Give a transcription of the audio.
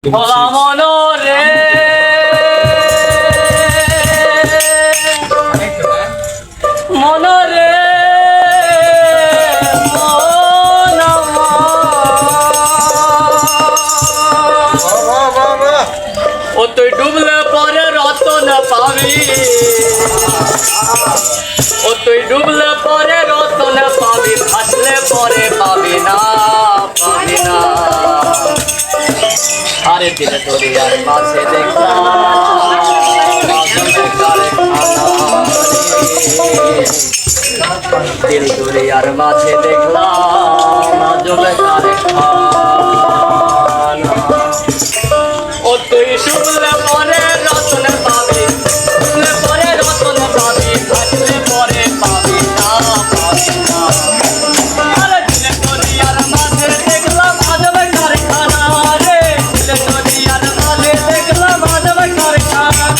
ভোলা মনরে মনরে ও তুই ডুবলে পরে রতন পাবি ও তুই ডুবলে পরে রতন পাবি ফাটলে পরে পাবি না আরে দিলে দরিয়ার মাঝে দেখলাম দিল দরিয়ার মাঝে দেখলাম আজবে কারখানা ও তুই ডুবলে পরে রতন পাবি ডুবলে পরে রতন পাবি ফাটলে পরে পাবি না আরে দিলে দরিয়ার মাঝে দেখলাম আজবে কারখানা রে দিলে দরিয়ার মাঝে দেখলাম আজবে কারখানা